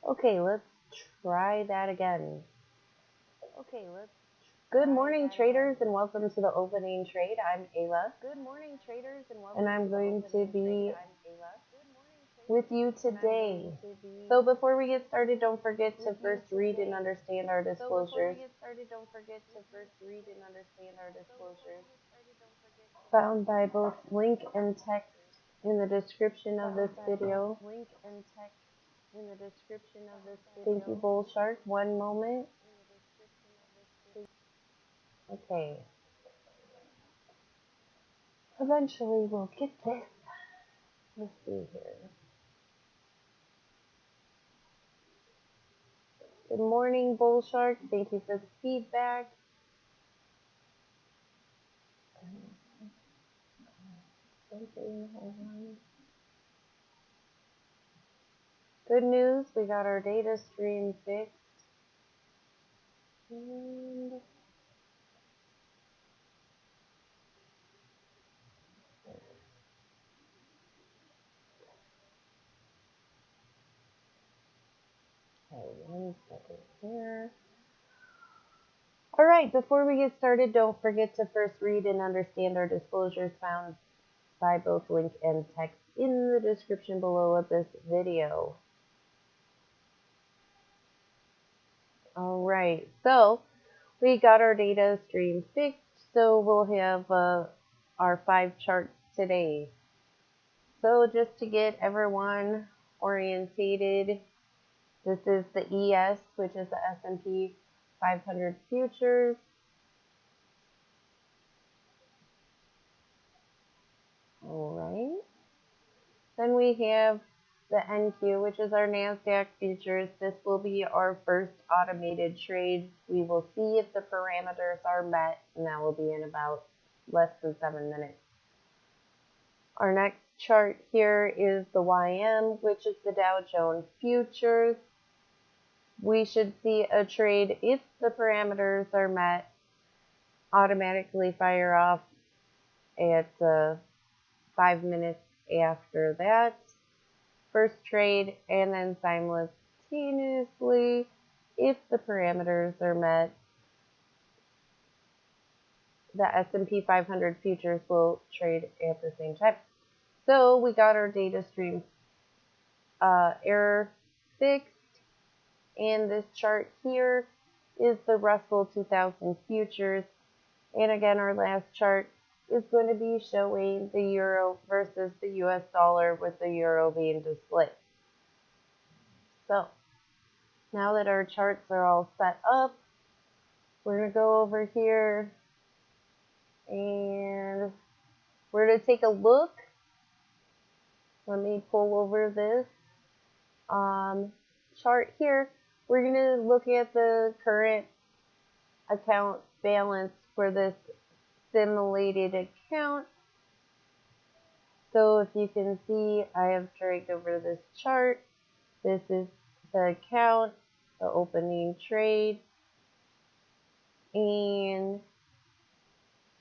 Okay, let's try that again. Good morning, traders, and welcome to the opening trade. I'm Ayla. Good morning, traders, and welcome. And I'm going to be with you today. So before we get started, don't forget to first read and understand our disclosures. Found by both link and text in the description of this video. Thank you, Bull Shark. One moment. Okay. Eventually we'll get this. Let's see here. Good morning, Bull Shark. Thank you for the feedback. Hold on. Good news, we got our data stream fixed. And okay, 1 second here. All right, before we get started, don't forget to first read and understand our disclosures found by both link and text in the description below of this video. All right, so we got our data stream fixed, so we'll have our 5 charts today. So just to get everyone orientated, this is the ES, which is the S&P 500 futures. All right. Then we have the NQ, which is our NASDAQ futures. This will be our first automated trade. We will see if the parameters are met, and that will be in about less than 7 minutes. Our next chart here is the YM, which is the Dow Jones futures. We should see a trade, if the parameters are met, automatically fire off at 5 minutes after that. First trade, and then simultaneously, if the parameters are met, the S&P 500 futures will trade at the same time. So we got our data stream error fixed, and this chart here is the Russell 2000 futures. And again, our last chart is going to be showing the euro versus the US dollar, with the euro being displayed. So now that our charts are all set up, we're going to go over here and we're going to take a look. Let me pull over this chart here. We're going to look at the current account balance for this simulated account. So if you can see, I have dragged over this chart. This is the account, the opening trade, and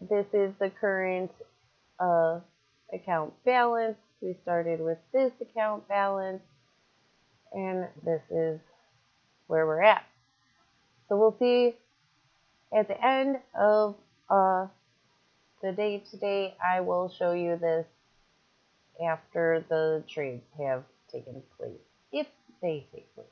this is the current account balance. We started with this account balance, and this is where we're at. So we'll see at the end of the day today. I will show you this after the trades have taken place, if they take place.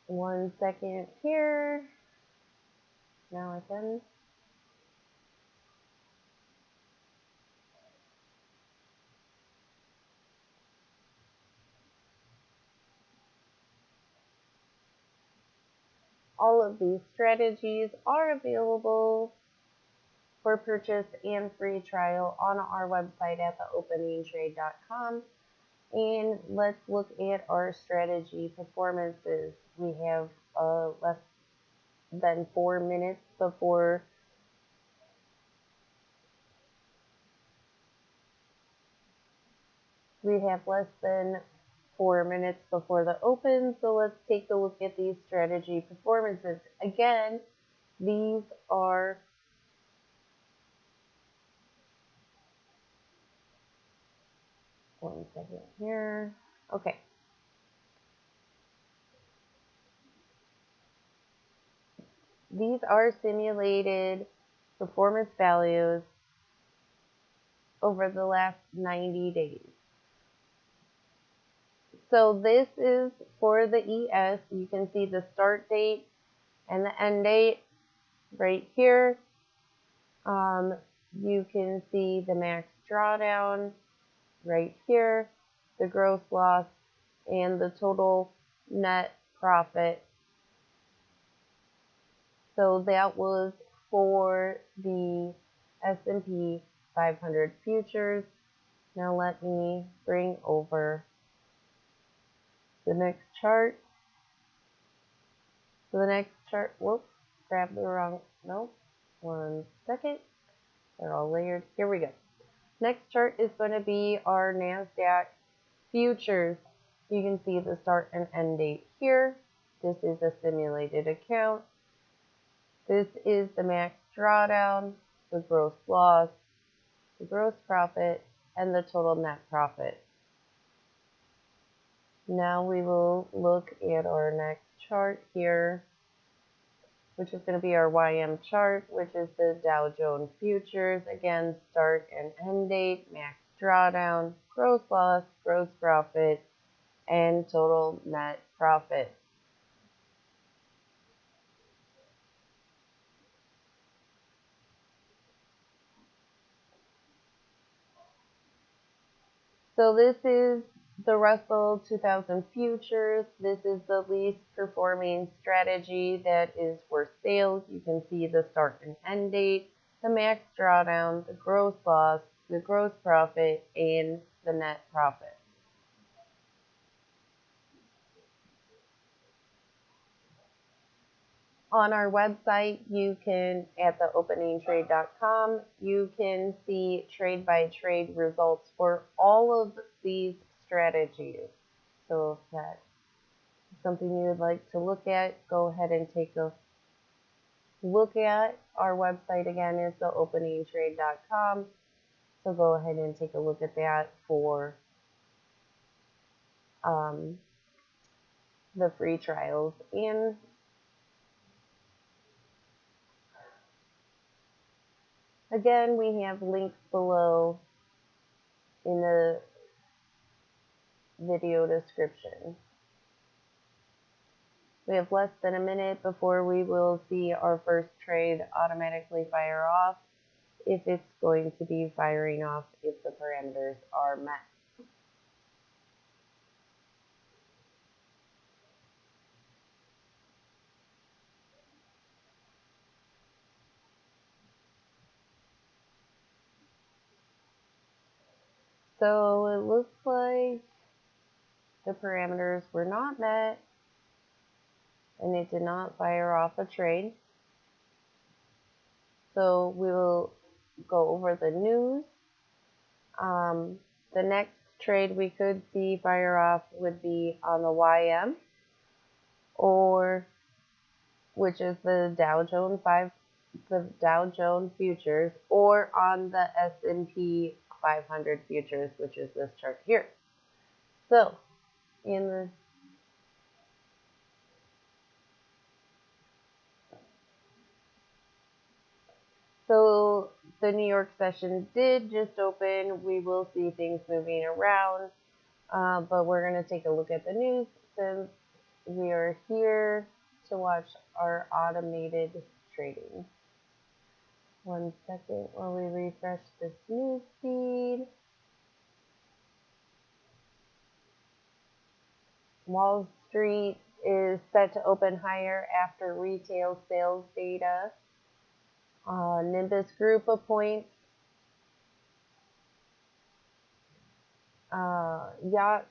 One second here. Now again. All of these strategies are available for purchase and free trial on our website at theopeningtrade.com. And let's look at our strategy performances. We have less than 4 minutes before we have less than 4 minutes before the open, so let's take a look at these strategy performances. Again, these are one second here. Okay. These are simulated performance values over the last 90 days. So this is for the ES. You can see the start date and the end date right here. You can see the max drawdown right here, the gross loss, and the total net profit. So that was for the S&P 500 futures. Now let me bring over the next chart. So the next chart, whoops, grabbed the wrong, nope, one second. They're all layered. Here we go. Next chart is going to be our NASDAQ futures. You can see the start and end date here. This is a simulated account. This is the max drawdown, the gross loss, the gross profit, and the total net profit. Now we will look at our next chart here, which is going to be our YM chart, which is the Dow Jones futures. Again, start and end date, max drawdown, gross loss, gross profit, and total net profit. So this is the Russell 2000 futures. This is the least performing strategy that is for sale. You can see the start and end date, the max drawdown, the gross loss, the gross profit, and the net profit. On our website, you can, at theopeningtrade.com, you can see trade by trade results for all of these strategies. So if that's something you would like to look at, go ahead and take a look at. Our website again is theopeningtrade.com. So go ahead and take a look at that for the free trials. And again, we have links below in the video description. We have less than a minute before we will see our first trade automatically fire off, if it's going to be firing off if the parameters are met. So it looks like the parameters were not met and it did not fire off a trade. So we will go over the news. The next trade we could see fire off would be on the YM, or which is the Dow Jones futures, or on the S&P 500 futures, which is this chart here. So So the New York session did just open. We will see things moving around, but we're going to take a look at the news since we are here to watch our automated trading. One second while we refresh this news feed. Wall Street is set to open higher after retail sales data. Nimbus Group appoints yacht.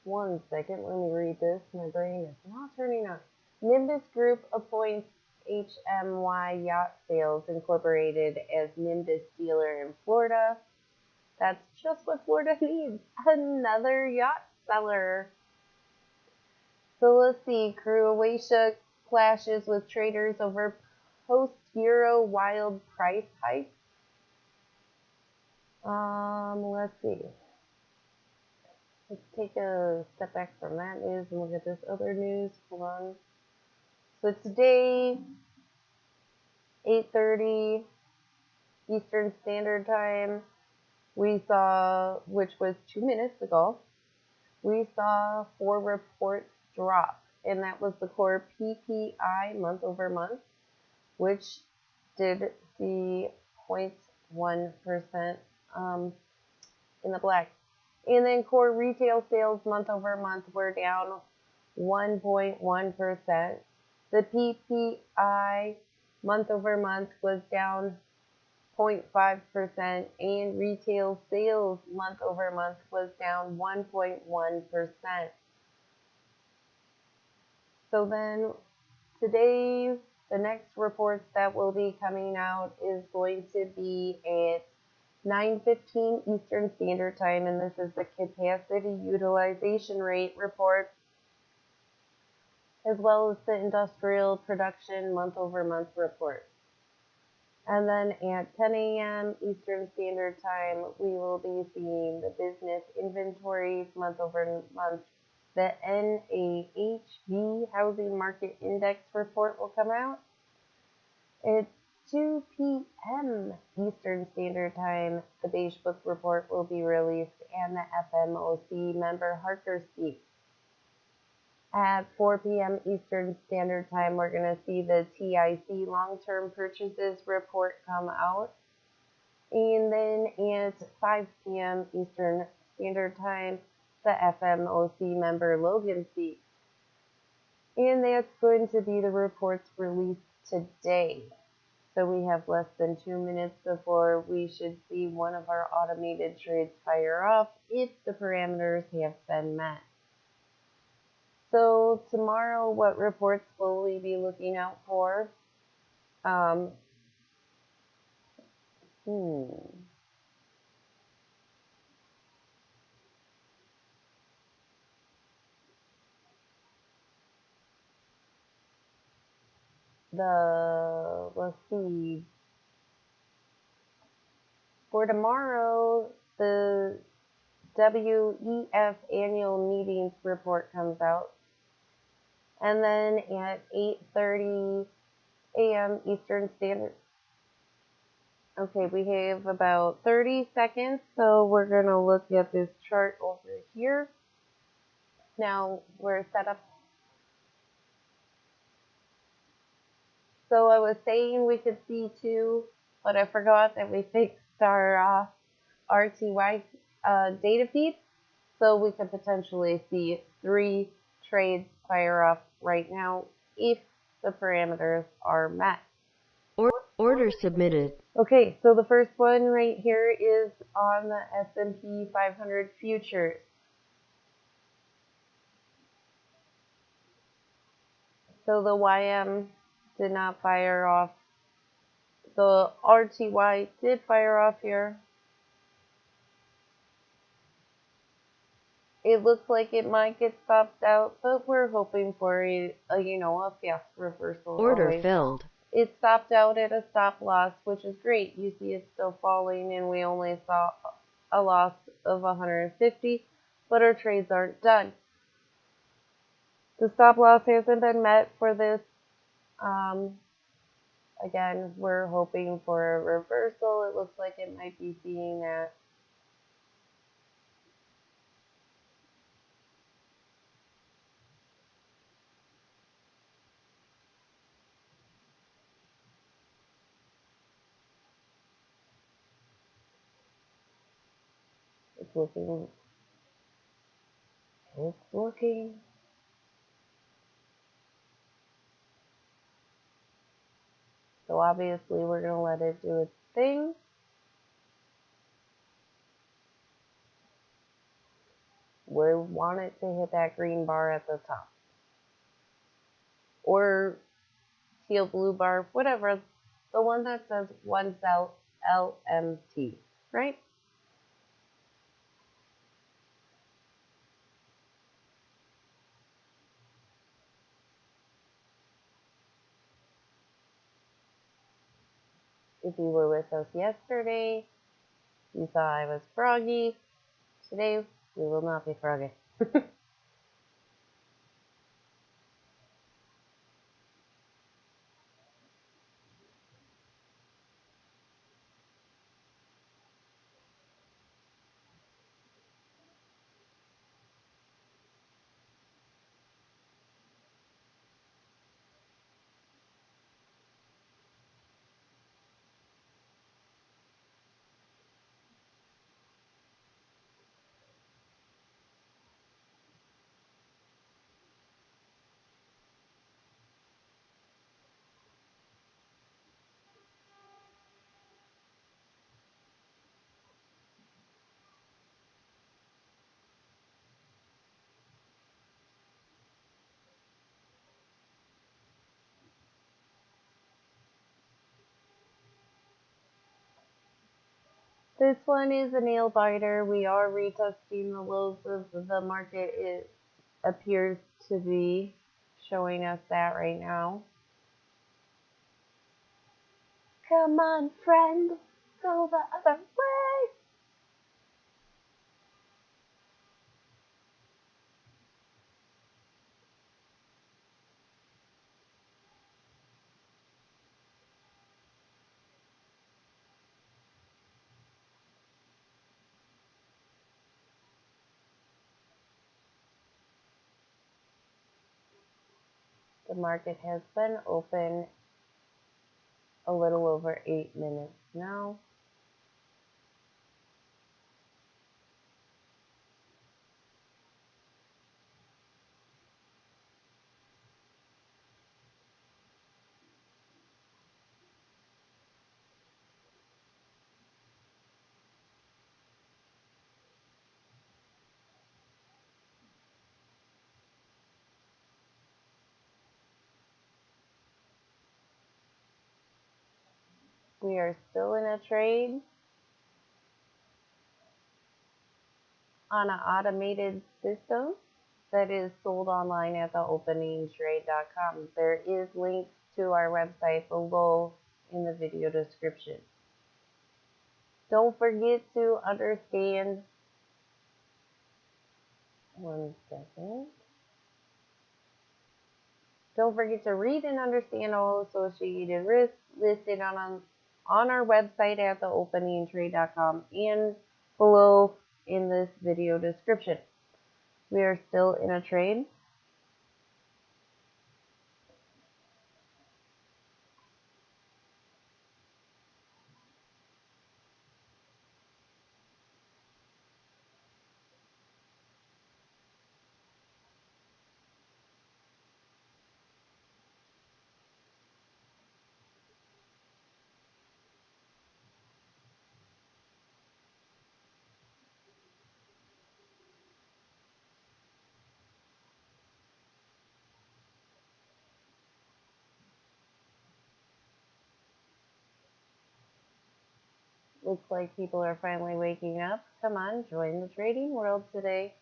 One second, let me read this. My brain is not turning on. Nimbus Group appoints HMY Yacht Sales Incorporated as Nimbus dealer in Florida. That's just what Florida needs. Another yacht seller. So let's see. Croatia clashes with traders over post-Euro wild price hike. Let's see. Let's take a step back from that news and look at this other news. Hold on. So today, 8:30 Eastern Standard Time, we saw, which was 2 minutes ago, we saw 4 reports drop, and that was the core PPI month over month, which did see 0.1% in the black. And then core retail sales month over month were down 1.1%. The PPI month over month was down 0.5%, and retail sales month over month was down 1.1%. So then today, the next reports that will be coming out is going to be at 9:15 Eastern Standard Time, and this is the capacity utilization rate report, as well as the industrial production month over month report. And then at 10 a.m. Eastern Standard Time, we will be seeing the business inventories month over month. The NAHB Housing Market Index report will come out. At 2 p.m. Eastern Standard Time, the Beige Book report will be released, and the FMOC member Harker speaks. At 4 p.m. Eastern Standard Time, we're going to see the TIC long-term purchases report come out. And then at 5 p.m. Eastern Standard Time, the FMOC member Logan speaks. And that's going to be the reports released today. So we have less than 2 minutes before we should see one of our automated trades fire off if the parameters have been met. So tomorrow, what reports will we be looking out for? Let's see. For tomorrow, the WEF annual meetings report comes out. And then at 8:30 a.m. Eastern Standard. Okay, we have about 30 seconds, so we're going to look at this chart over here. Now, we're set up. So I was saying we could see 2, but I forgot that we fixed our RTY data feed, so we could potentially see 3 trades fire off right now if the parameters are met. Order submitted. Okay, so the first one right here is on the S&P 500 futures. So the YM did not fire off. The RTY did fire off here. It looks like it might get stopped out, but we're hoping for a fast reversal. Order filled. It stopped out at a stop loss, which is great. You see it's still falling, and we only saw a loss of 150, but our trades aren't done. The stop loss hasn't been met for this. Again, we're hoping for a reversal. It looks like it might be seeing that. It's looking. So obviously we're going to let it do its thing. We want it to hit that green bar at the top. Or teal blue bar, whatever. The one that says 1 cell LMT, right? If you were with us yesterday, you saw I was froggy. Today, we will not be froggy. This one is a nail biter. We are retesting the lows of the market. It appears to be showing us that right now. Come on, friend, go the other way. The market has been open a little over 8 minutes now. We are still in a trade on an automated system that is sold online at theopeningtrade.com. There is links to our website below in the video description. Don't forget to understand, one second. Don't forget to read and understand all associated risks listed on our website at theopeningtrade.com and below in this video description. We are still in a trade. Looks like people are finally waking up. Come on, join the trading world today.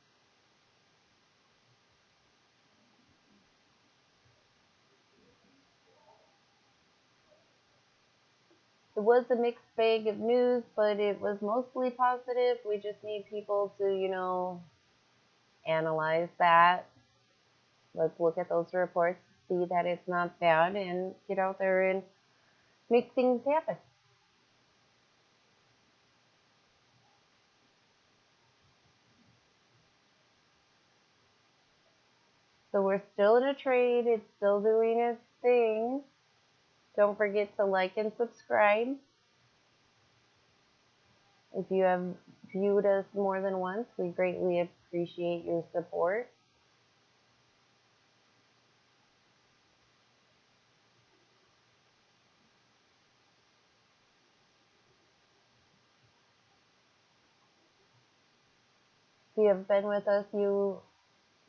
It was a mixed bag of news, but it was mostly positive. We just need people to, analyze that. Let's look at those reports, see that it's not bad, and get out there and make things happen. So we're still in a trade. It's still doing its thing. Don't forget to like and subscribe. If you have viewed us more than once, we greatly appreciate your support. If you have been with us, you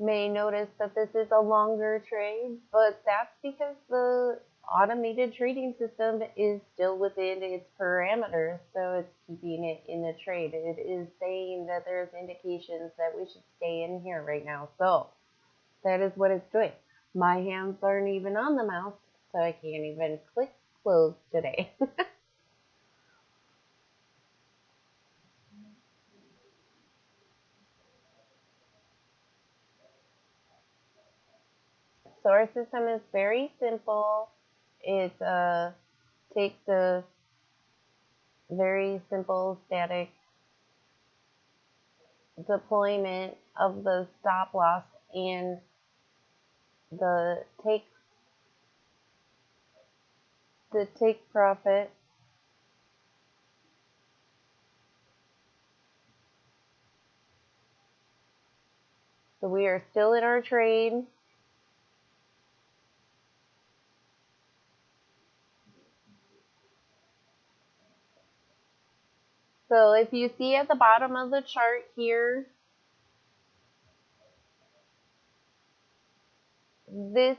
may notice that this is a longer trade, but that's because the automated trading system is still within its parameters, so it's keeping it in the trade. It is saying that there's indications that we should stay in here right now, so that is what it's doing. My hands aren't even on the mouse, so I can't even click close today. So our system is very simple. It takes a very simple static deployment of the stop loss and the take profit. So we are still in our trade. So if you see at the bottom of the chart here, this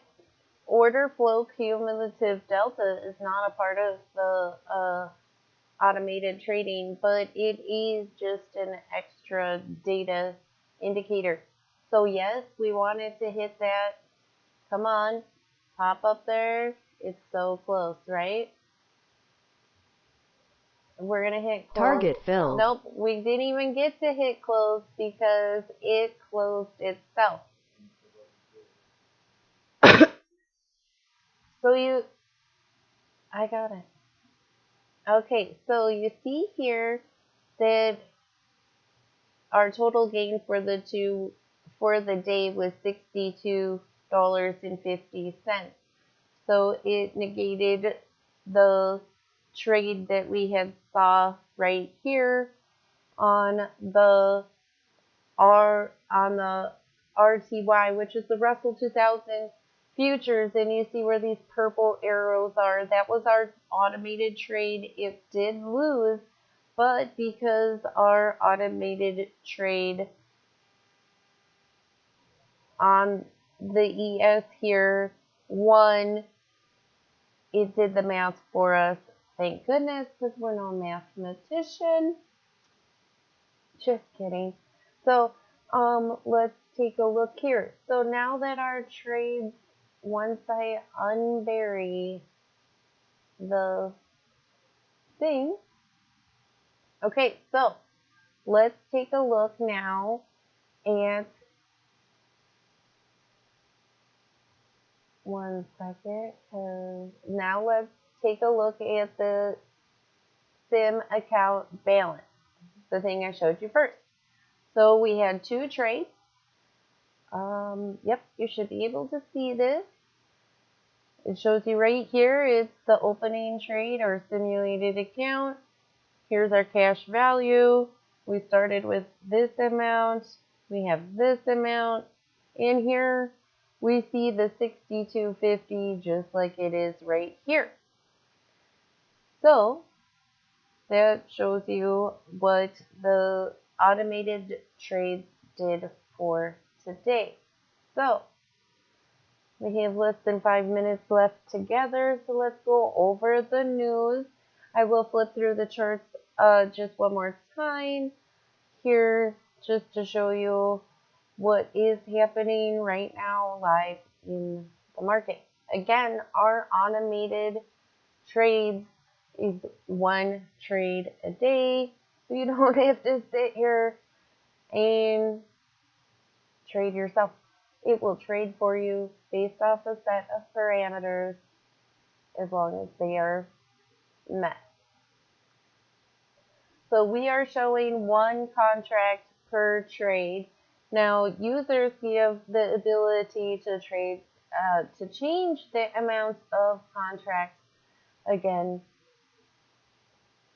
order flow cumulative delta is not a part of the automated trading, but it is just an extra data indicator. So yes, we wanted to hit that. Come on, pop up there. It's so close, right? We're going to hit close. Target filled. Nope, we didn't even get to hit close because it closed itself. So I got it. Okay, so you see here that our total gain for the day was $62.50. So it negated the trade that we had saw right here on the RTY, which is the Russell 2000 futures, and you see where these purple arrows are. That was our automated trade. It did lose, but because our automated trade on the ES here won, it did the math for us. Thank goodness, because we're no mathematician. Just kidding. So let's take a look here. So now that our trades, once I unbury the thing, okay, so let's take a look now at, one second, now let's take a look at the sim account balance, the thing I showed you first. So we had two trades. Yep, you should be able to see this. It shows you right here, it's the opening trade or simulated account. Here's our cash value. We started with this amount. We have this amount. And here we see the 62.50 just like it is right here. So that shows you what the automated trades did for today. So we have less than 5 minutes left together, so let's go over the news. I will flip through the charts just one more time here just to show you what is happening right now live in the market. Again, our automated trades is one trade a day, so you don't have to sit here and trade yourself. It will trade for you based off a set of parameters as long as they are met. So we are showing one contract per trade. Now users have the ability to trade, to change the amount of contracts again,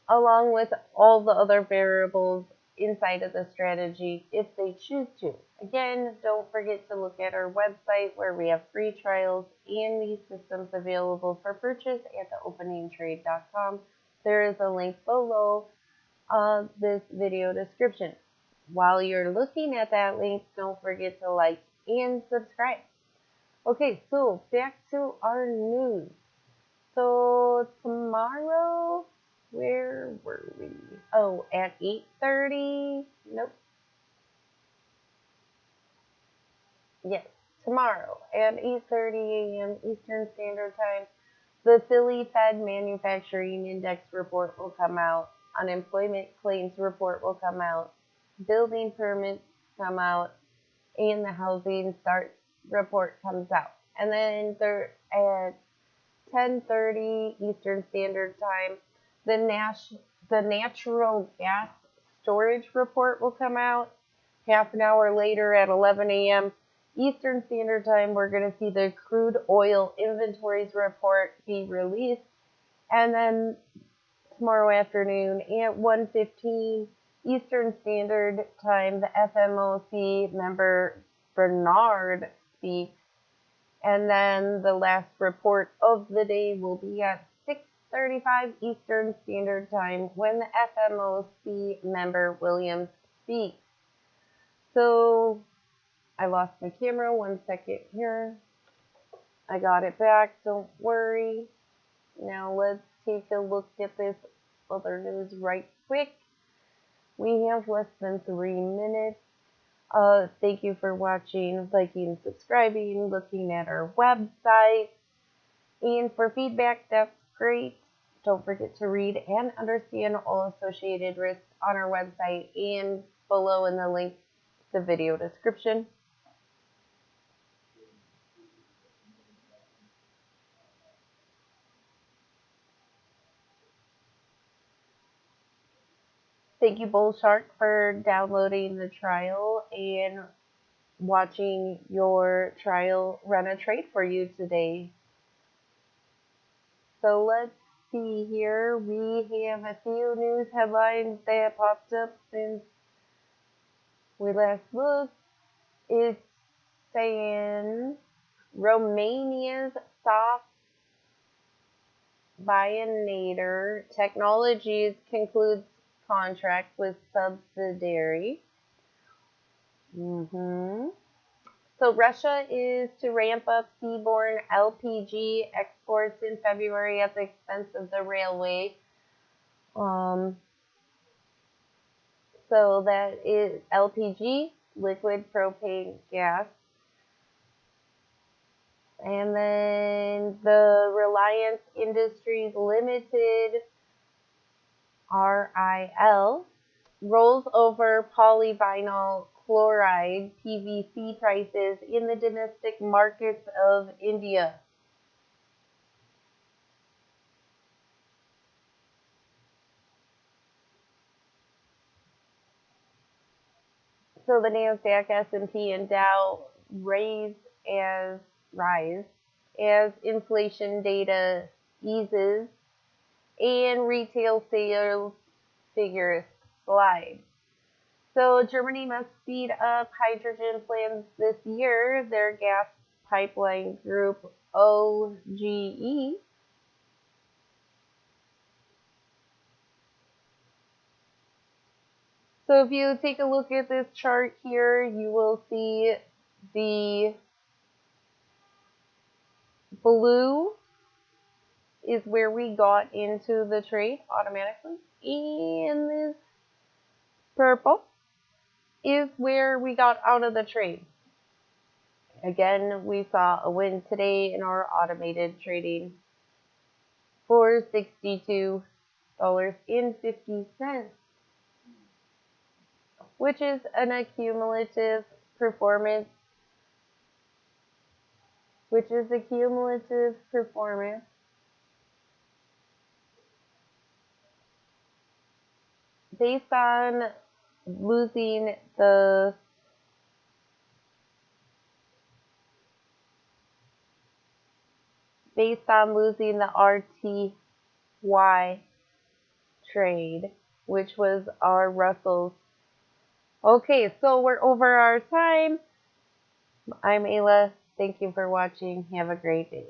along with all the other variables inside of the strategy if they choose to. Again, don't forget to look at our website where we have free trials and these systems available for purchase at theopeningtrade.com. There is a link below this video description. While you're looking at that link, don't forget to like and subscribe. Okay, so back to our news. So tomorrow, where were we? Oh, at 8:30. Nope. Yes, tomorrow at 8:30 a.m. Eastern Standard Time, the Philly Fed Manufacturing Index report will come out. Unemployment claims report will come out. Building permits come out, and the housing starts report comes out. and then at 10:30 Eastern Standard Time, the natural gas storage report will come out. Half an hour later at 11 a.m. Eastern Standard Time, we're going to see the crude oil inventories report be released. And then tomorrow afternoon at 1:15 Eastern Standard Time, the FMOC member Bernard speaks. And then the last report of the day will be at 6:35 Eastern Standard Time when the FMOC member Williams speaks. So I lost my camera, 1 second here. I got it back, don't worry. Now let's take a look at this other news right quick. We have less than 3 minutes. Thank you for watching, liking, subscribing, looking at our website. And for feedback, that's great. Don't forget to read and understand all associated risks on our website and below in the link to the video description. Thank you, Bull Shark, for downloading the trial and watching your trial run a trade for you today. So let's see here. We have a few news headlines that popped up since we last looked. It's saying Romania's soft Bionator Technologies concludes contract with subsidiary. So Russia is to ramp up seaborne LPG exports in February at the expense of the railway. So that is LPG, liquid propane gas. And then the Reliance Industries Limited, RIL, rolls over polyvinyl chloride PVC prices in the domestic markets of India. So the NASDAQ, S&P, and Dow rise as inflation data eases and retail sales figures slide. So Germany must speed up hydrogen plans this year. Their gas pipeline group, OGE, so if you take a look at this chart here, you will see the blue is where we got into the trade automatically, and this purple is where we got out of the trade. Again, we saw a win today in our automated trading for $62.50, which is an accumulative performance, based on losing the RTY trade, which was our Russell's. Okay, so we're over our time. I'm Ayla. Thank you for watching. Have a great day.